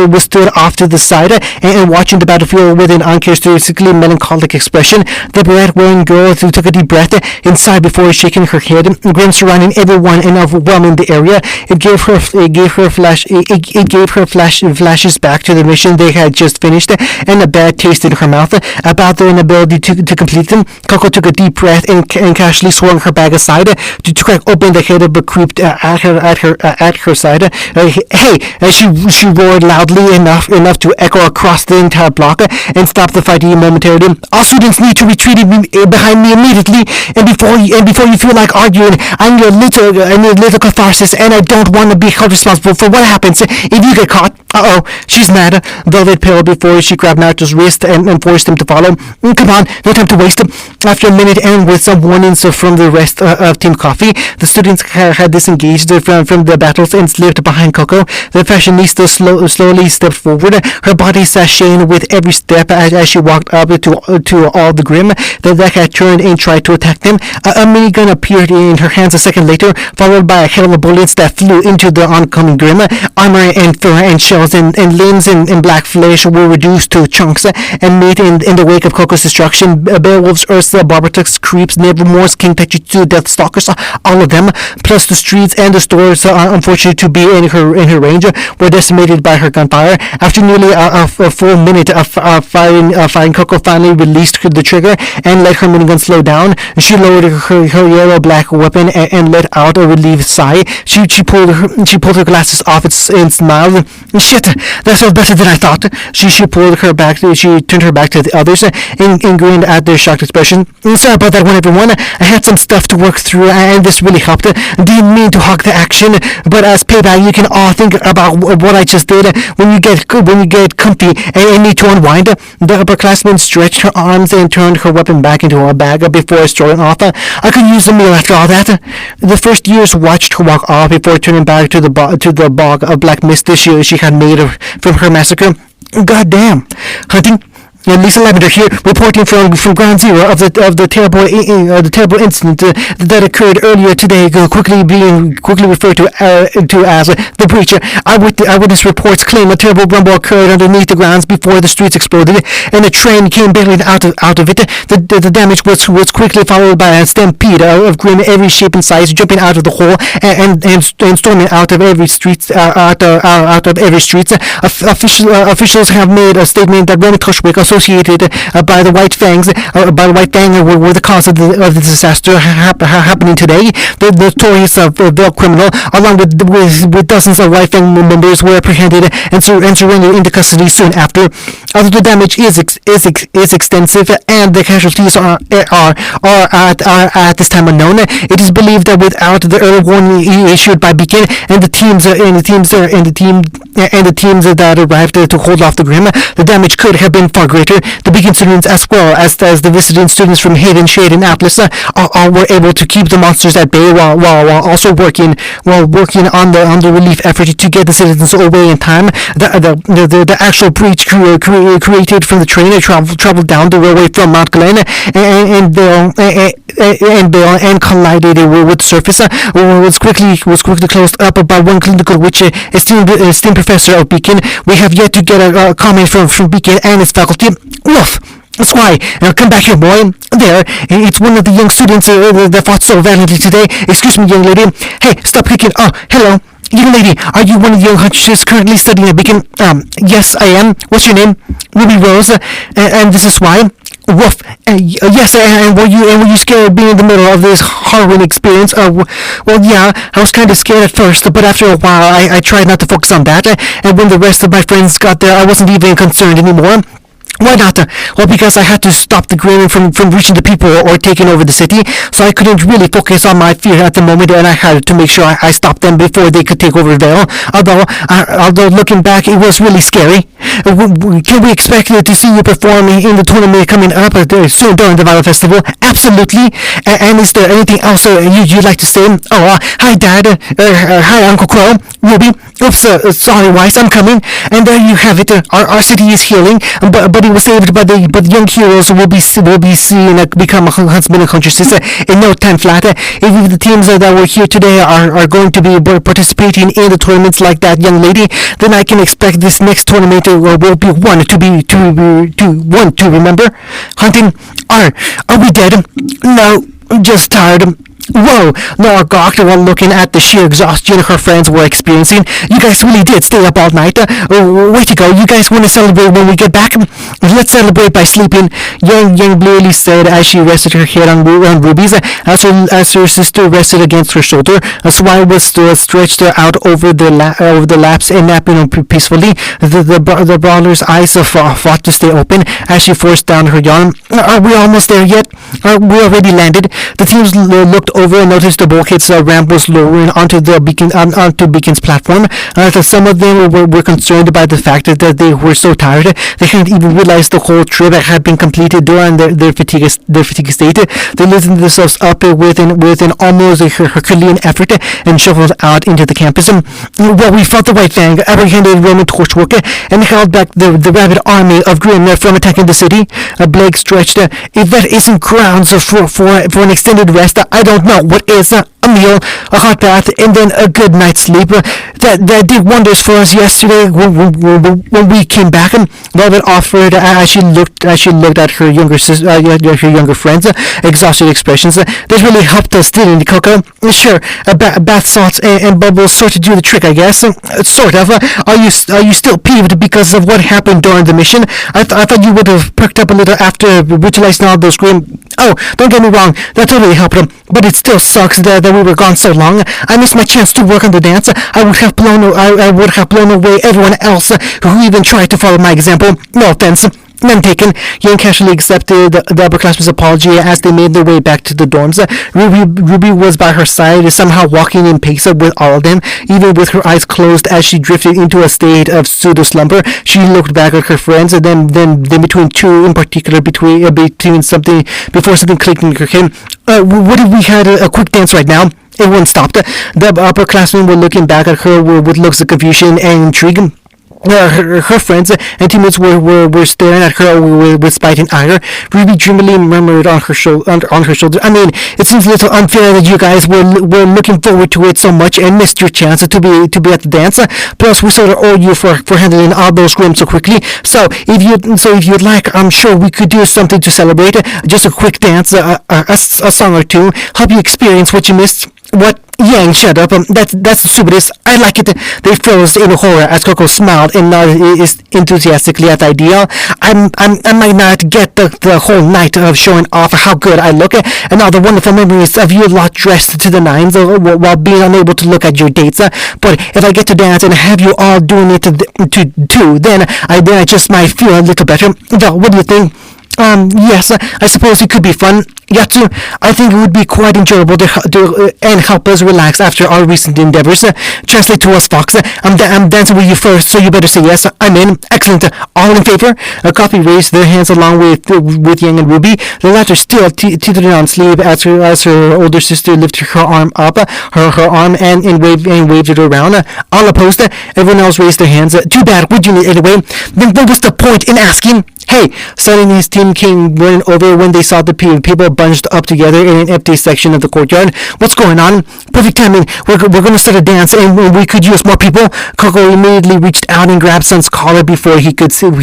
was stood off to the side and watching the battlefield with an uncharacteristically melancholic expression. The beret-wearing girl took a deep breath inside before shaking her head. Grin surrounding everyone and overwhelming the area. It gave her flashes back to the mission they had just finished, and a bad taste in her mouth about their inability to complete them. Coco took a deep breath and casually swung her bag aside to crack open the head of a creep at her side. Hey! She roared loudly enough to echo across the entire block and stop the fighting momentarily. All students need to retreat behind me immediately, and before you feel like arguing, I need a little catharsis, and I don't want to be held responsible for what happens if you get caught. She's mad. Velvet paled before she grabbed Naruto's wrist and forced him to follow. Come on, no time to waste. After a minute and with some warnings from the rest of Team Coffee, the students had disengaged from the battles and slipped behind Coco. The fashionista slowly stepped forward, her body sashaying with every step as she walked up to all the Grim that had turned and tried to attack them. A minigun appeared in her hands a second later, followed by a hail of bullets that flew into the oncoming Grim. Armor and fur and shells and limbs and black flesh were reduced to chunks and made in the wake of Coco's destruction. Beowulf's, Ursa, Barbatuk's, Creeps, Nevermore's, King Taijutsu, Deathstalkers, all of them, plus the streets and the stores, unfortunate to be in her range, were decimated by her gunfire. After nearly a full minute of firing, Coco finally released the trigger and let her minigun slow down. She lowered her yellow-black weapon and let out a relieved sigh. She pulled her glasses off and smiled. Shit, that felt better than I thought. She pulled her back. She turned her back to the others and grinned at their shocked expression. Sorry about that one, everyone. I had some stuff to work through, and this really helped. Didn't mean to hog the action, but as payback, you can all think about what I just did. When you get comfy and need to unwind, the upperclassman stretched her arms and turned her weapon back into her bag before strolling off. I could use a meal after all that. The first years watched her walk off before turning back to the bog of black mist she had made from her massacre. Goddamn. Hunting. Lisa Lavender here, reporting from Ground Zero of the terrible incident that occurred earlier today, quickly referred to as the breach. Eyewitness reports claim a terrible rumble occurred underneath the grounds before the streets exploded, and a train came barreling out of it. The damage was quickly followed by a stampede of Grim every shape and size, jumping out of the hole and storming out of every street. Officials have made a statement that Remy Toshwick, associated by the White Fangs, were the cause of the disaster happening today. The notorious veiled criminal, along with dozens of White Fang members, were apprehended and surrendered into custody soon after. Although the damage is extensive and the casualties are at this time unknown, it is believed that without the early warning issued by Beacon and the teams that arrived to hold off the Grim, the damage could have been far greater. The Beacon students, as well as the visiting students from Hidden Shade and Atlas, all were able to keep the monsters at bay while also working on the relief effort to get the citizens away in time. The actual breach created from the train traveled down the railway from Mount Glen and collided with the surface. Was quickly closed up by one clinical witch, esteemed professor of Beacon. We have yet to get a comment from Beacon and its faculty. Woof! Squire, come back here, boy. There, it's one of the young students that fought so valiantly today. Excuse me, young lady. Hey, stop kicking. Oh, hello. Young lady, are you one of the young huntresses currently studying at Beacon? Yes, I am. What's your name? Ruby Rose. And this is why. Woof. Yes, and were you scared being in the middle of this harrowing experience? Well, yeah, I was kind of scared at first, but after a while, I tried not to focus on that. And when the rest of my friends got there, I wasn't even concerned anymore. Why not? Well, because I had to stop the grim from reaching the people or taking over the city, so I couldn't really focus on my fear at the moment, and I had to make sure I stopped them before they could take over Vale. Although looking back, it was really scary. Can we expect to see you perform in the tournament coming up soon during the Vale Festival? Absolutely. And is there anything else you'd like to say? Hi, Dad. Hi, Uncle Crow. Ruby. Oops, sorry, Weiss, I'm coming. And there you have it. Our city is healing, but it was saved by the young heroes will be seen become huntsmen and huntresses in no time flat. If the teams that were here today are going to be participating in the tournaments like that young lady, then I can expect this next tournament will be one to remember. Hunting, are we dead? No, just tired. Whoa! Laura gawked while looking at the sheer exhaustion her friends were experiencing. You guys really did stay up all night. Way to go. You guys want to celebrate when we get back? Let's celebrate by sleeping, Young Blearly said as she rested her head on Ruby's, as her sister rested against her shoulder. Swine was still stretched out over the laps and napping peacefully. The brawler's eyes fought to stay open as she forced down her yawn. Are we almost there yet? We already landed. The teams looked over and noticed the bulkhead's ramp was lowering onto Beacon's platform. Some of them were concerned by the fact that they were so tired they hadn't even realized the whole trip had been completed during their fatigue state. They lifted themselves up with an almost Herculean effort and shuffled out into the campus. Well, we fought the White Fang, apprehended Roman Torchwork, and held back the rabid army of Grim from attacking the city. Blake stretched. If that isn't grounds for an extended rest, I don't know what is. A meal, a hot bath, and then a good night's sleep. That did wonders for us yesterday when we came back. Velvet offered as she looked at her younger friends. Exhausted expressions. This really helped us, didn't it, Coco? Sure. Bath salts and bubbles sort of do the trick, I guess. Sort of. Are you still peeved because of what happened during the mission? I thought you would have perked up a little after brutalizing all those Grim. Oh, don't get me wrong. That totally helped him, but it still sucks that we were gone so long. I missed my chance to work on the dance. I would have blown away everyone else who even tried to follow my example. No offense. None taken. Young casually accepted the upperclassmen's apology as they made their way back to the dorms. Ruby was by her side, somehow walking in pace with all of them, even with her eyes closed as she drifted into a state of pseudo-slumber. She looked back at her friends, and then between two in particular, between something, before something clicked in her head. What if we had a quick dance right now? Everyone stopped. The upperclassmen were looking back at her with looks of confusion and intrigue. Her friends and teammates were staring at her with spite and ire. Ruby dreamily murmured on her shoulder. I mean, it seems a little unfair that you guys were looking forward to it so much and missed your chance to be at the dance. Plus, we sort of owe you for handling all those Grim so quickly. So if you'd like, I'm sure we could do something to celebrate. Just a quick dance, a song or two, help you experience what you missed. What? Yang, shut up. That's the stupidest. I like it. They froze in horror as Coco smiled and nodded enthusiastically at the idea. I might not get the whole night of showing off how good I look and all the wonderful memories of you lot dressed to the nines while being unable to look at your dates. But if I get to dance and have you all doing it too, then I just might feel a little better. Val, what do you think? Yes, I suppose it could be fun. Yatsu, I think it would be quite enjoyable to and help us relax after our recent endeavors. Translate to us, Fox. I'm dancing with you first, so you better say yes. I'm in. Excellent. All in favor? Coffee raised their hands along with Yang and Ruby. The latter still teetering on sleep as her older sister lifted her arm up, her arm and waved it around. All opposed. Everyone else raised their hands. Too bad. Would you need anyway? Then what was the point in asking? Hey! Suddenly his team came running over when they saw the people bunched up together in an empty section of the courtyard. What's going on? Perfect timing. We're going to start a dance and we could use more people. Coco immediately reached out and grabbed Sun's collar before he could save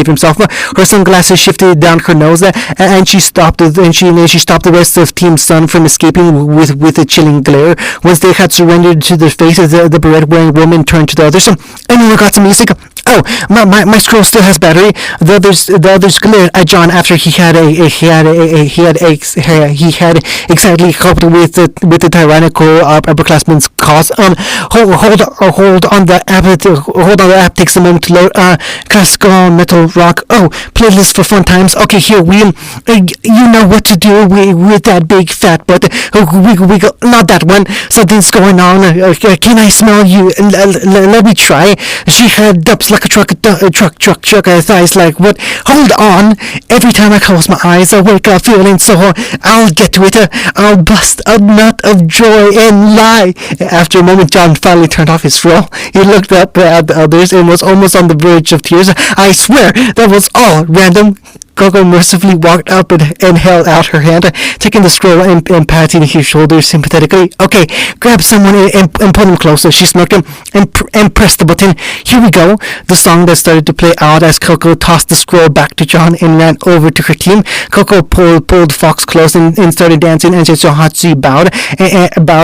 himself. Her sunglasses shifted down her nose and she stopped the rest of Team Sun from escaping with a chilling glare. Once they had surrendered to their faces, the beret-wearing woman turned to the others. Anyone got some music? Oh, my scroll still has battery. The others glared at John after he had exactly coped with the tyrannical upperclassman's cause. Hold on. The app takes a moment to load. Classical metal rock. Oh, playlist for fun times. Okay, here you know what to do with that big fat butt. We go, not that one. Something's going on. Can I smell you? Let me try. She had dumps like a truck thighs like what? Hold on. Every time I close my eyes, I wake up feeling so. I'll get to it. I'll bust a nut of joy and lie. After a moment, John finally turned off his scroll. He looked up at the others and was almost on the verge of tears. I swear, that was all random. Coco mercifully walked up and held out her hand, taking the scroll and patting his shoulder sympathetically. Okay, grab someone and pull him closer. She smirked him and pressed the button. Here we go. The song that started to play out as Coco tossed the scroll back to John and ran over to her team. Coco pulled Fox close and started dancing, and Hatsu bowed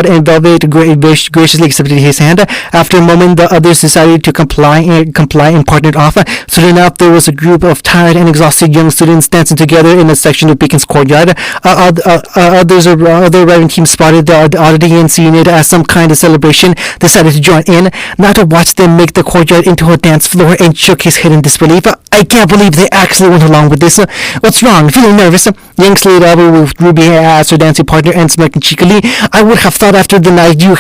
and Velvet graciously accepted his hand. After a moment, the others decided to comply and partnered off. Soon enough, there was a group of tired and exhausted young students dancing together in a section of Beacon's courtyard. Other arriving teams spotted the oddity and seeing it as some kind of celebration, decided to join in. Naruto watched them make the courtyard into a dance floor and shook his head in disbelief. I can't believe they actually went along with this. What's wrong? Feeling nervous? Yang slid over with Ruby as her dancing partner and smirking cheekily. I would have thought after the night you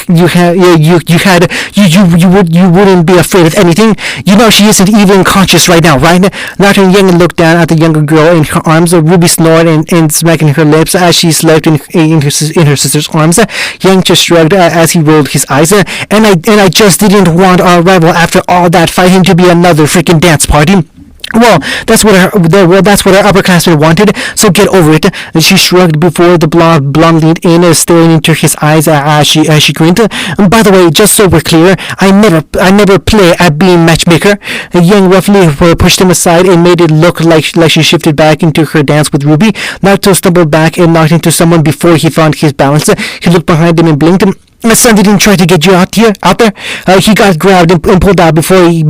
wouldn't be afraid of anything. You know she isn't even conscious right now, right? Naruto and Yang looked down at the younger girl in her arms. Ruby snored and smacking her lips as she slept in her sister's arms. Yang just shrugged as he rolled his eyes. And I just didn't want our rival after all that fighting to be another freaking dance party. Well, that's what our upperclassman wanted, so get over it. She shrugged before the blonde leaned in, staring into his eyes as she grinned. By the way, just so we're clear, I never play at being matchmaker. Yang roughly pushed him aside and made it look like she shifted back into her dance with Ruby. Naruto stumbled back and knocked into someone before he found his balance. He looked behind him and blinked. My son didn't try to get you out there. He got grabbed and pulled out before he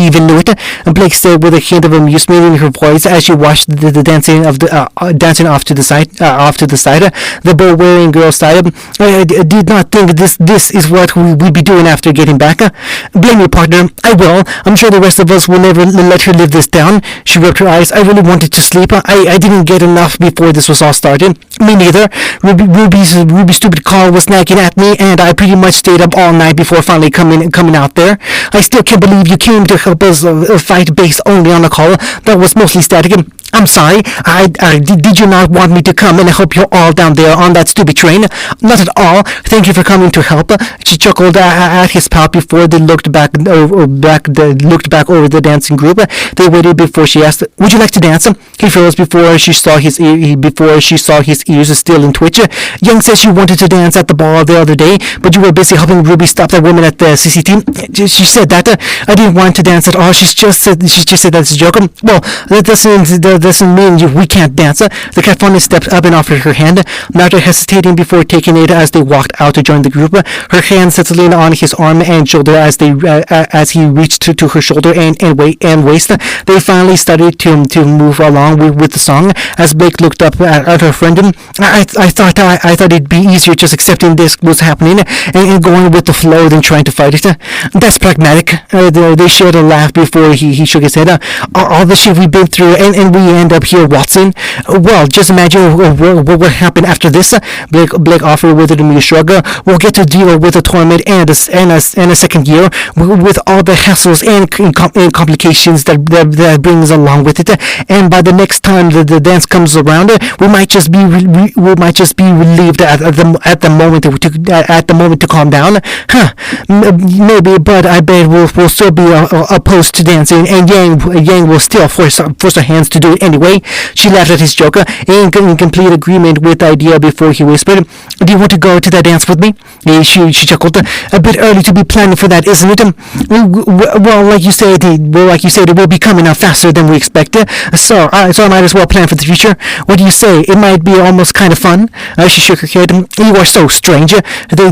even knew it. Blake said with a hint of amusement in her voice as she watched the dancing off to the side. The bow-wearing girl sighed. I did not think this is what we'd be doing after getting back. Blame me, partner. I will. I'm sure the rest of us will never let her live this down. She rubbed her eyes. I really wanted to sleep. I didn't get enough before this was all started. Me neither. Ruby's stupid call was nagging at me, and I pretty much stayed up all night before finally coming out there. I still can't believe you came to help us fight based only on a call that was mostly static. I'm sorry. Did you not want me to come and help you all down there on that stupid train? Not at all. Thank you for coming to help. She chuckled at his pout before they looked back over the dancing group. They waited before she asked, "Would you like to dance?" He froze before she saw his ears still in twitch. Yang said she wanted to dance at the ball the other day, but you were busy helping Ruby stop that woman at the CCT. She said that. I didn't want to dance at all. She just said that's a joke. Well, that doesn't mean we can't dance. The cat finally stepped up and offered her hand, Naruto hesitating before taking it as they walked out to join the group. Her hand settling on his arm and shoulder as he reached to her shoulder and waist. They finally started to move along with the song. As Blake looked up at her friend, I thought it'd be easier just accepting this was happening and going with the flow than trying to fight it. That's pragmatic. They shared a laugh before he shook his head. All the shit we've been through and we end up here, Watson. Well, just imagine what would happen after this. Blake offered with an amused shrug. We'll get to deal with the tournament and a second year with all the hassles and complications that brings along with it. And by the next time the dance comes around, we might just be relieved at the moment to calm down. Maybe, but I bet we'll still be opposed to dancing, and Yang will still force her hands to do it anyway. She laughed at his joke in complete agreement with the idea before he whispered, "Do you want to go to that dance with me?" She chuckled. "A bit early to be planning for that, isn't it?" Well, like you said, it will be coming up faster than we expected. So I might as well plan for the future. What do you say? It might be almost kind of fun. She shook her head. "You are so strange.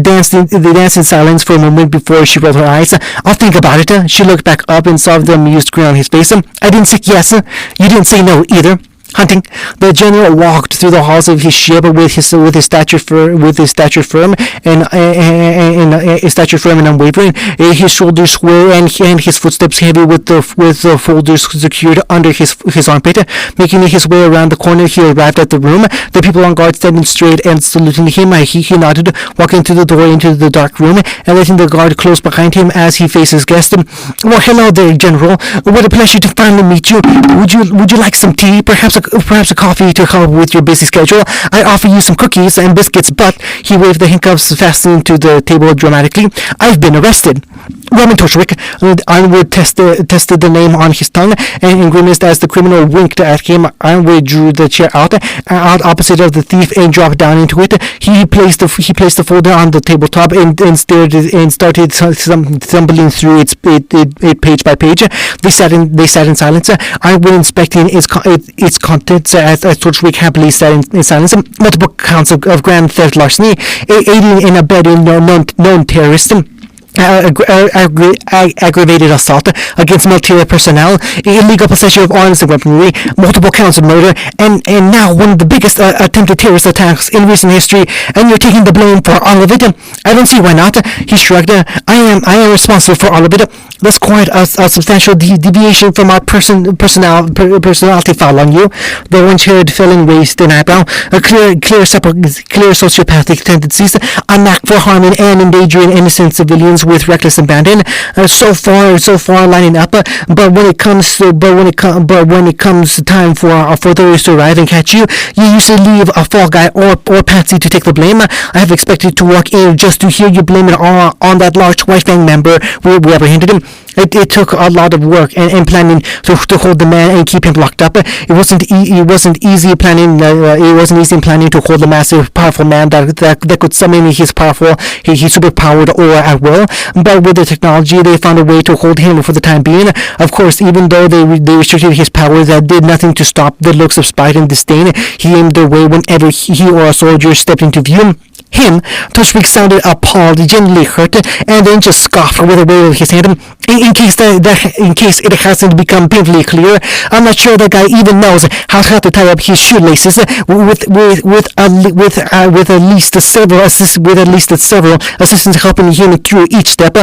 They danced in silence for a moment before she rolled her eyes. "I'll think about it." She looked back up and saw the amused grin on his face. "I didn't say yes. You didn't say no either." Hunting. The general walked through the halls of his ship with his stature firm and unwavering, his shoulders square and his footsteps heavy with the folders secured under his armpit. Making his way around the corner, he arrived at the room. The people on guard standing straight and saluting him. He nodded, walking through the door into the dark room and letting the guard close behind him as he faced his guest. "Well, hello there, General. What a pleasure to finally meet you. Would you like some tea? Perhaps a coffee to help with your busy schedule? I offer you some cookies and biscuits, but..." He waved the handcuffs fastened to the table dramatically. "I've been arrested." Roman Torchwick. Ironwood tested the name on his tongue and grimaced as the criminal winked at him. Ironwood drew the chair out opposite of the thief and dropped down into it. He placed the folder on the tabletop and started stumbling through it page by page. They sat in silence. Ironwood inspecting its contents as Torchwick happily sat in silence. Multiple counts of grand theft larceny, aiding and abetting known terrorists, aggravated assault against military personnel, illegal possession of arms and weaponry, multiple counts of murder, and now one of the biggest attempted terrorist attacks in recent history, and you're taking the blame for all of it? I don't see why not. He shrugged. I am responsible for all of it. That's quite a substantial deviation from our personality file on you. The orange-haired felon raised an eyebrow. Clear sociopathic tendencies, a knack for harming and endangering innocent civilians with reckless abandon. So far lining up. But when it comes time for those to arrive and catch you, you usually leave a fall guy or patsy to take the blame. I have expected to walk in just to hear you blame it all on that large white gang member we apprehended him. It took a lot of work and planning to hold the man and keep him locked up. It wasn't easy planning to hold the massive, powerful man that could summon his superpowered aura at will. But with the technology, they found a way to hold him for the time being. Of course, even though they restricted his powers, that did nothing to stop the looks of spite and disdain he aimed their way whenever he or a soldier stepped into view. Him, Torchwick sounded appalled, genuinely hurt, and then just scoffed with a wave of his hand. In case it hasn't become painfully clear, I'm not sure that guy even knows how to tie up his shoelaces with at least several assistants helping him through each step.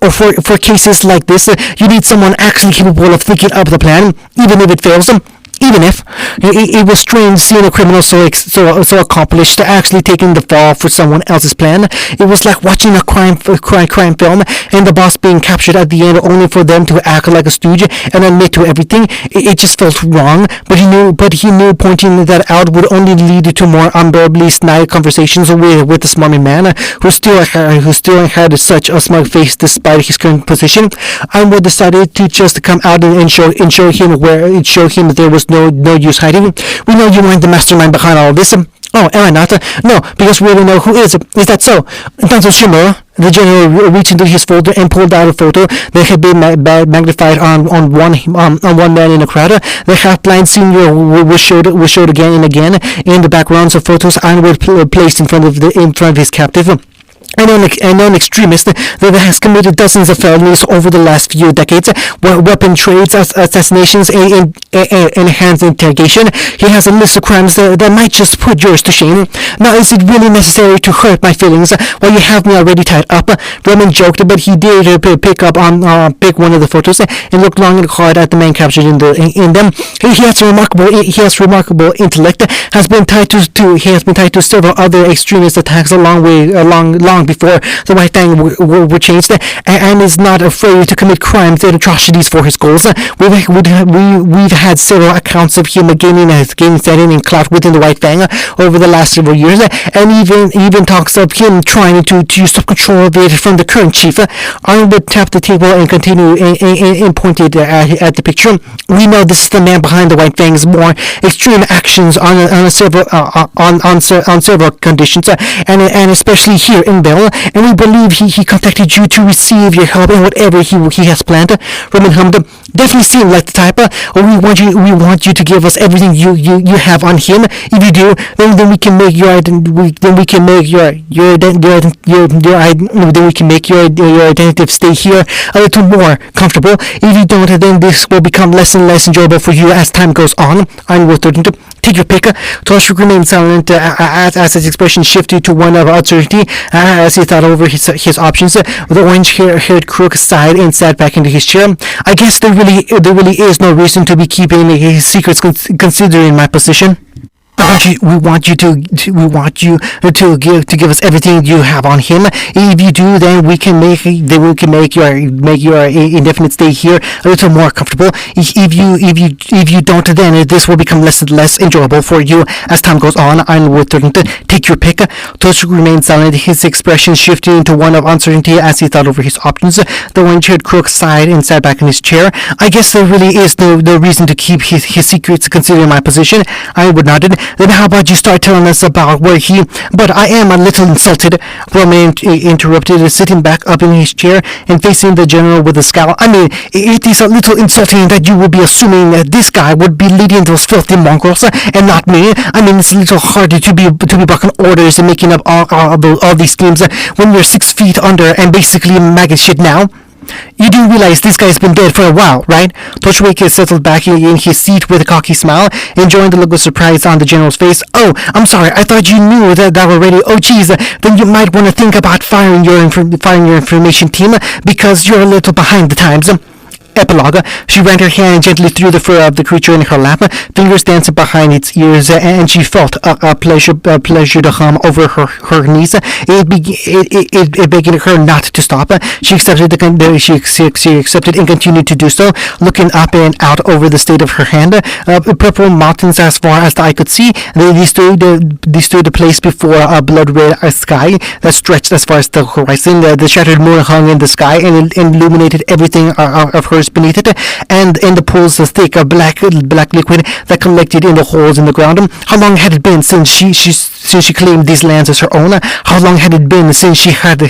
Or for cases like this, you need someone actually capable of thinking up the plan, even if it fails. Even if it was strange seeing a criminal so accomplished actually taking the fall for someone else's plan. It was like watching a crime film and the boss being captured at the end only for them to act like a stooge and admit to everything. It just felt wrong. But he knew pointing that out would only lead to more unbearably snide conversations with the smarmy man who still had such a smug face despite his current position. Ironwood decided to just come out and show him there was no use hiding. "We know you weren't the mastermind behind all of this." "Oh, am I not?" "No, because we already know who is. Is that so?" "Tanto Shimura." The general reached into his folder and pulled out a photo that had been magnified on one man in a crowd. The half-blind senior was showed again and again in the backgrounds of photos Ironwood placed in front of his captive. An known extremist that has committed dozens of felonies over the last few decades, weapon trades, assassinations, and enhanced interrogation. He has a list of crimes that might just put yours to shame. Now, is it really necessary to hurt my feelings while you have me already tied up?" Roman joked, but he did pick one of the photos and looked long and hard at the man captured in them. He has remarkable intellect. Has been tied to several other extremist attacks long before the White Fang were changed, and is not afraid to commit crimes and atrocities for his goals. We've had several accounts of him gaining standing and clout within the White Fang over the last several years, and even talks of him trying to usurp control of it from the current chief. Ironwood tapped the table and continued and pointed at the picture. "We know this is the man behind the White Fang's more extreme actions on several conditions, and especially here in Bell, and we believe he contacted you to receive your help in whatever he has planned. Roman hummed. Definitely seem like the type. We want you to give us everything you have on him. If you do, then we can make your then we can make your identity stay here a little more comfortable. If you don't, then this will become less and less enjoyable for you as time goes on. Ironwood threatened. Take your pick. Toshik remained silent as his expression shifted to one of uncertainty as he thought over his options. The orange-haired crook sighed and sat back into his chair. I guess there really is no reason to be keeping his secrets considering my position. We want you to give us everything you have on him. If you do, then we can make your indefinite stay here a little more comfortable. If you don't, then this will become less and less enjoyable for you as time goes on. Ironwood threatened. Take your pick. Toshik remained silent, his expression shifting to one of uncertainty as he thought over his options. The orange-haired crook sighed and sat back in his chair. I guess there really is no reason to keep his secrets considering my position. Ironwood nodded. Then how about you start telling us about where he... But I am a little insulted, Roman interrupted, sitting back up in his chair and facing the general with a scowl. I mean, it is a little insulting that you would be assuming that this guy would be leading those filthy mongrels and not me. I mean, it's a little hard to be barking orders and making up all these schemes when you're 6 feet under and basically maggot shit now. You do realize this guy's been dead for a while, right? Toshik settled back in his seat with a cocky smile, enjoying the look of surprise on the general's face. Oh, I'm sorry, I thought you knew that already. Oh, geez, then you might want to think about firing your information team because you're a little behind the times. Epilogue. She ran her hand gently through the fur of the creature in her lap, fingers dancing behind its ears, and she felt a pleasure to hum over her knees. It begged her not to stop. She accepted and continued to do so, looking up and out over the state of her hand. Purple mountains as far as the eye could see. They stood placed before a blood-red sky that stretched as far as the horizon. The shattered moon hung in the sky and illuminated everything of hers beneath it, and in the pools of thick black liquid that collected in the holes in the ground. How long had it been since she claimed these lands as her own? How long had it been since she had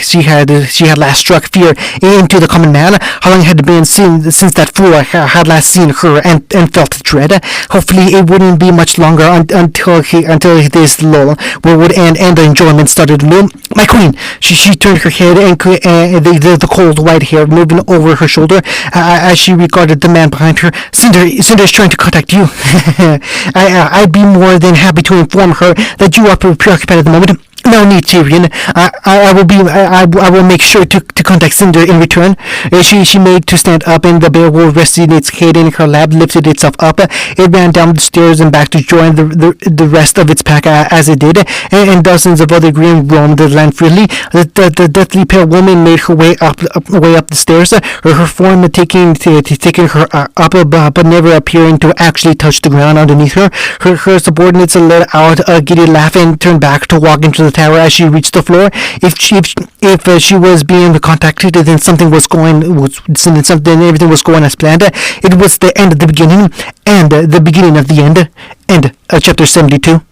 last struck fear into the common man? How long had it been since that fool had last seen her and felt dread? Hopefully it wouldn't be much longer until this lull would end and the enjoyment started anew. My queen! She turned her head and the cold white hair moving over her shoulder as she regarded the man behind her. Cinder is trying to contact you. I'd be more than happy to inform her that you are preoccupied at the moment. No need, Tyrion. I will make sure to contact Cinder in return. She made to stand up, and the bear wolf resting its head in her lap lifted itself up. It ran down the stairs and back to join the rest of its pack as it did, and dozens of other green roamed the land freely. The deathly pale woman made her way up the stairs, her form taking her up, but never appearing to actually touch the ground underneath her. Her subordinates let out a giddy laugh and turned back to walk into the tower as she reached the floor. If she was being contacted, then everything was going as planned. It was the end of the beginning and the beginning of the end. End of chapter 72.